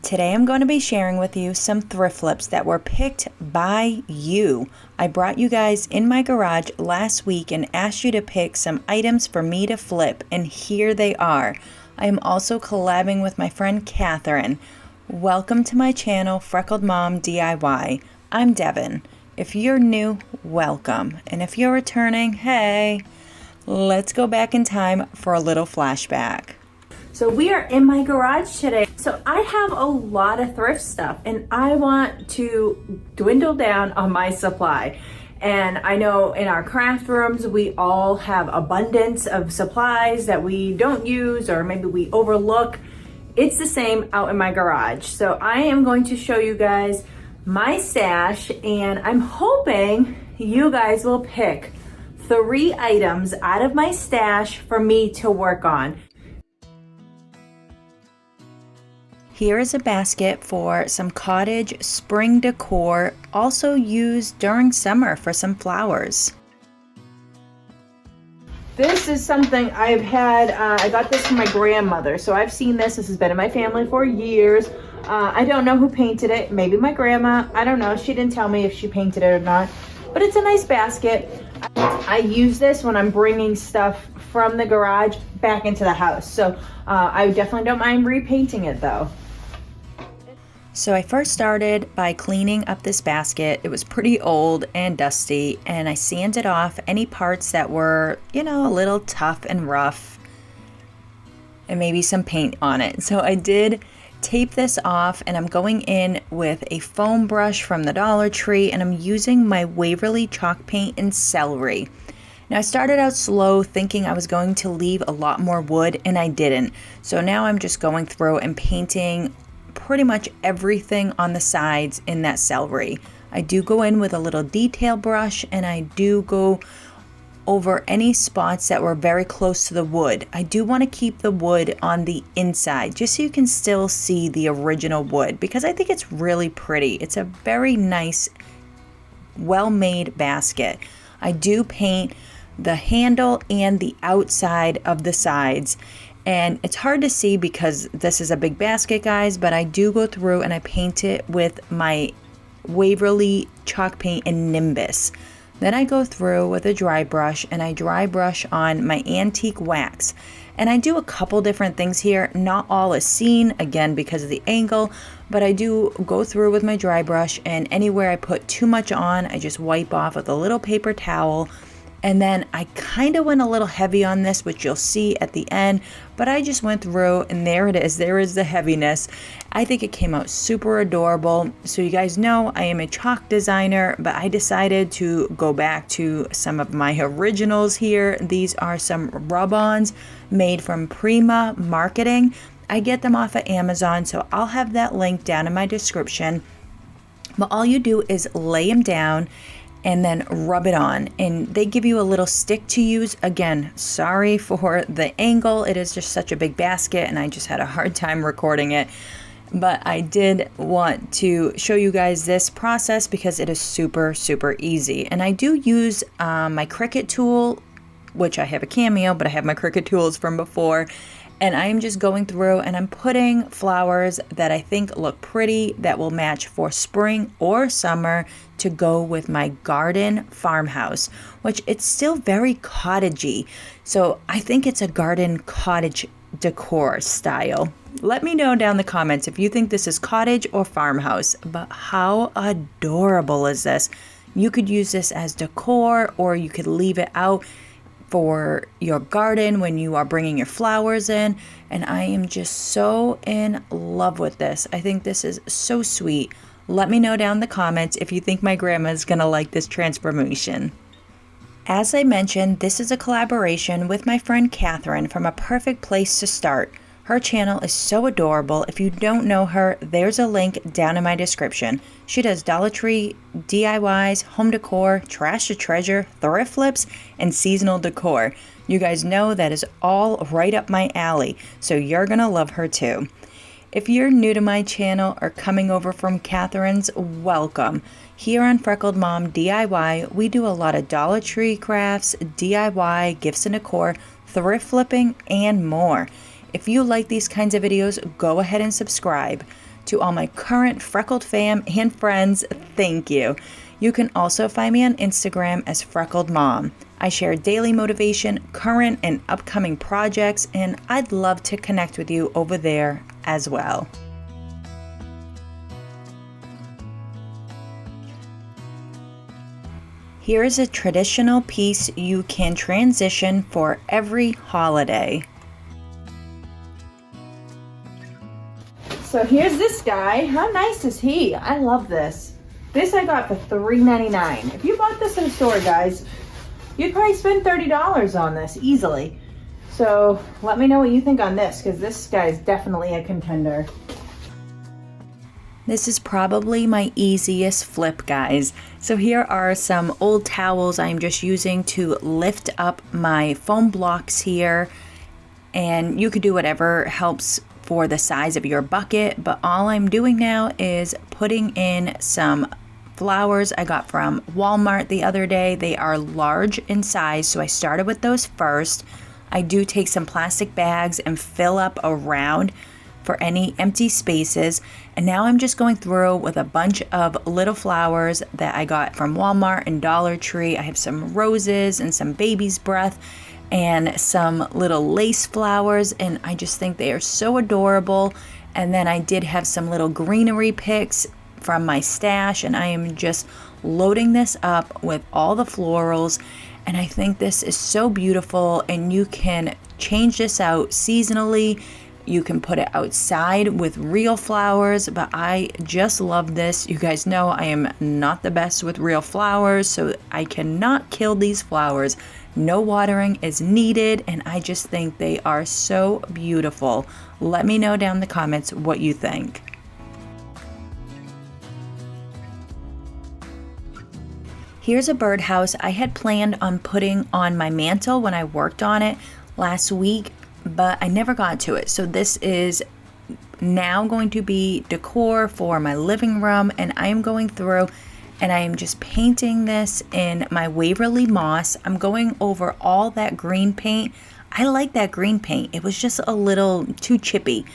Today I'm going to be sharing with you some thrift flips that were picked by you. I brought you guys in my garage last week and asked you to pick some items for me to flip, and here they are. I am also collabing with my friend Catherine. Welcome to my channel, Freckled Mom DIY. I'm Devin. If you're new, welcome. And if you're returning, hey, let's go back in time for a little flashback. So we are in my garage today. So I have a lot of thrift stuff and I want to dwindle down on my supply. And I know in our craft rooms, we all have abundance of supplies that we don't use or maybe we overlook. It's the same out in my garage. So I am going to show you guys my stash, and I'm hoping you guys will pick 3 items out of my stash for me to work on. Here is a basket for some cottage spring decor, also used during summer for some flowers. This is something I've had, I got this from my grandmother, so I've seen this. This has been in my family for years. I don't know who painted it, maybe my grandma, I don't know. She didn't tell me if she painted it or not, but it's a nice basket. I use this when I'm bringing stuff from the garage back into the house. So I definitely don't mind repainting it though. So I first started by cleaning up this basket. It was pretty old and dusty, and I sanded off any parts that were, a little tough and rough and maybe some paint on it. So I did tape this off, and I'm going in with a foam brush from the Dollar Tree, and I'm using my Waverly chalk paint in Celery. Now I started out slow thinking I was going to leave a lot more wood, and I didn't. So now I'm just going through and painting pretty much everything on the sides in that Celery. I do go in with a little detail brush, and I do go over any spots that were very close to the wood. I do want to keep the wood on the inside just so you can still see the original wood, because I think it's really pretty. It's a very nice, well-made basket. I do paint the handle and the outside of the sides. And it's hard to see because this is a big basket, guys, but I do go through and I paint it with my Waverly chalk paint in Nimbus. Then I go through with a dry brush and I dry brush on my antique wax. And I do a couple different things here. Not all is seen, again, because of the angle, but I do go through with my dry brush, and anywhere I put too much on, I just wipe off with a little paper towel. And then I kind of went a little heavy on this, which you'll see at the end, but I just went through and there it is. There is the heaviness. I think it came out super adorable. So you guys know I am a chalk designer, but I decided to go back to some of my originals here. These are some Rub Ons made from Prima Marketing. I get them off of Amazon, so I'll have that link down in my description. But all you do is lay them down and then rub it on, and they give you a little stick to use. Again, sorry for the angle. It is just such a big basket and I just had a hard time recording it, but I did want to show you guys this process because it is super easy. And I do use my Cricut tool, which I have a Cameo, but I have my Cricut tools from before. And I am just going through and I'm putting flowers that I think look pretty, that will match for spring or summer, to go with my garden farmhouse, which it's still very cottagey. So I think it's a garden cottage decor style. Let me know down in the comments if you think this is cottage or farmhouse, but how adorable is this? You could use this as decor, or you could leave it out for your garden when you are bringing your flowers in. And I am just so in love with this. I think this is so sweet. Let me know down in the comments if you think my grandma's gonna like this transformation. As I mentioned, this is a collaboration with my friend Catherine from A Perfect Place to Start. Her channel is so adorable. If you don't know her, there's a link down in my description. She does Dollar Tree, DIYs, home decor, trash to treasure, thrift flips, and seasonal decor. You guys know that is all right up my alley, so you're gonna love her too. If you're new to my channel or coming over from Catherine's, welcome. Here on Freckled Mom DIY, we do a lot of Dollar Tree crafts, DIY, gifts and decor, thrift flipping, and more. If you like these kinds of videos, go ahead and subscribe. To all my current Freckled fam and friends, thank you. You can also find me on Instagram as Freckled Mom. I share daily motivation, current and upcoming projects, and I'd love to connect with you over there as well. Here is a traditional piece you can transition for every holiday. So here's this guy. How nice is he? I love this. This I got for $3.99. If you bought this in a store, guys, you'd probably spend $30 on this easily. So let me know what you think on this, because this guy is definitely a contender. This is probably my easiest flip, guys. So here are some old towels I'm just using to lift up my foam blocks here. And you could do whatever helps for the size of your bucket, but all I'm doing now is putting in some flowers I got from Walmart the other day. They are large in size, so I started with those first. I do take some plastic bags and fill up around for any empty spaces, and now I'm just going through with a bunch of little flowers that I got from Walmart and Dollar Tree. I have some roses and some baby's breath and some little lace flowers, and I just think they are so adorable. And then I did have some little greenery picks from my stash, and I am just loading this up with all the florals, and I think this is so beautiful. And you can change this out seasonally. You can put it outside with real flowers, but I just love this. You guys know I am not the best with real flowers, so I cannot kill these flowers. No watering is needed, and I just think they are so beautiful. Let me know down in the comments what you think. Here's a birdhouse I had planned on putting on my mantle when I worked on it last week, but I never got to it. So this is now going to be decor for my living room, and I am going through and I am just painting this in my Waverly Moss. I'm going over all that green paint. I like that green paint. It was just a little too chippy.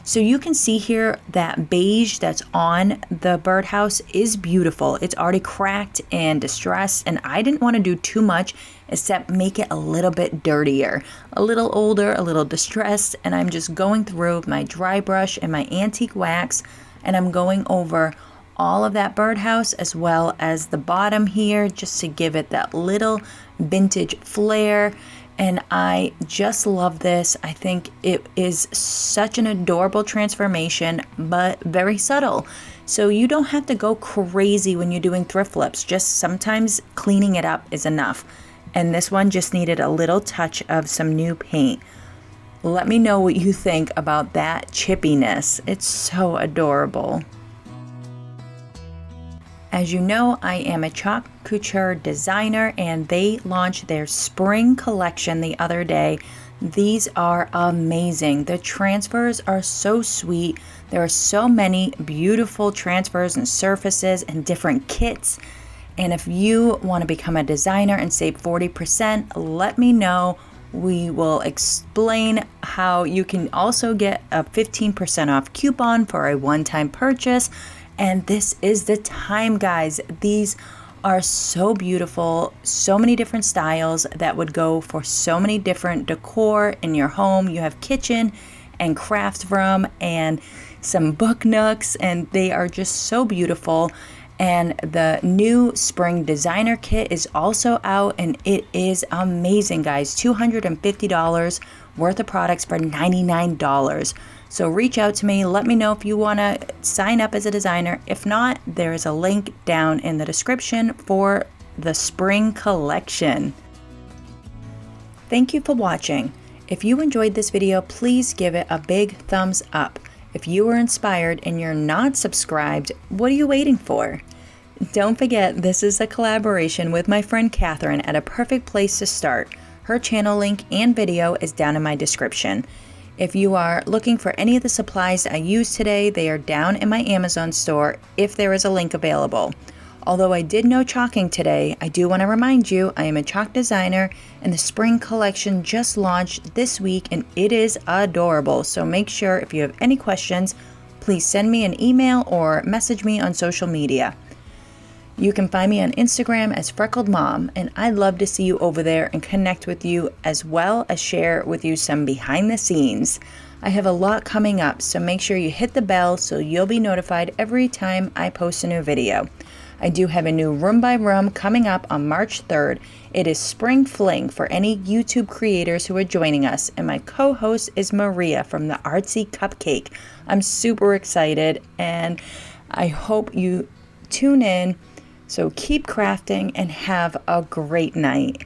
So you can see here that beige that's on the birdhouse is beautiful. It's already cracked and distressed, and I didn't want to do too much except make it a little bit dirtier, a little older, a little distressed. And I'm just going through with my dry brush and my antique wax, and I'm going over all of that birdhouse as well as the bottom here, just to give it that little vintage flair. And I just love this. I think it is such an adorable transformation, but very subtle. So you don't have to go crazy when you're doing thrift flips. Just sometimes cleaning it up is enough. And this one just needed a little touch of some new paint. Let me know what you think about that chippiness. It's so adorable. As you know, I am a Club Couture designer, and they launched their spring collection the other day. These are amazing. The transfers are so sweet. There are so many beautiful transfers and surfaces and different kits. And if you want to become a designer and save 40%, let me know. We will explain how you can also get a 15% off coupon for a one-time purchase. And this is the time, guys. These are so beautiful, so many different styles that would go for so many different decor in your home. You have kitchen and craft room and some book nooks, and they are just so beautiful. And the new spring designer kit is also out, and it is amazing, guys. $250 worth of products for $99. So reach out to me. Let me know if you want to sign up as a designer. If not, there is a link down in the description for the spring collection. Thank you for watching. If you enjoyed this video, please give it a big thumbs up. If you were inspired and you're not subscribed, what are you waiting for? Don't forget, this is a collaboration with my friend Catherine at A Perfect Place to Start. Her channel link and video is down in my description. If you are looking for any of the supplies I used today, they are down in my Amazon store if there is a link available. Although I did no chalking today, I do want to remind you I am a chalk designer, and the spring collection just launched this week and it is adorable. So make sure if you have any questions, please send me an email or message me on social media. You can find me on Instagram as Freckled Mom, and I'd love to see you over there and connect with you, as well as share with you some behind the scenes. I have a lot coming up, so make sure you hit the bell so you'll be notified every time I post a new video. I do have a new Room by Room coming up on March 3rd. It is Spring Fling for any YouTube creators who are joining us, and my co-host is Maria from the Artsy Cupcake. I'm super excited, and I hope you tune in. So keep crafting and have a great night.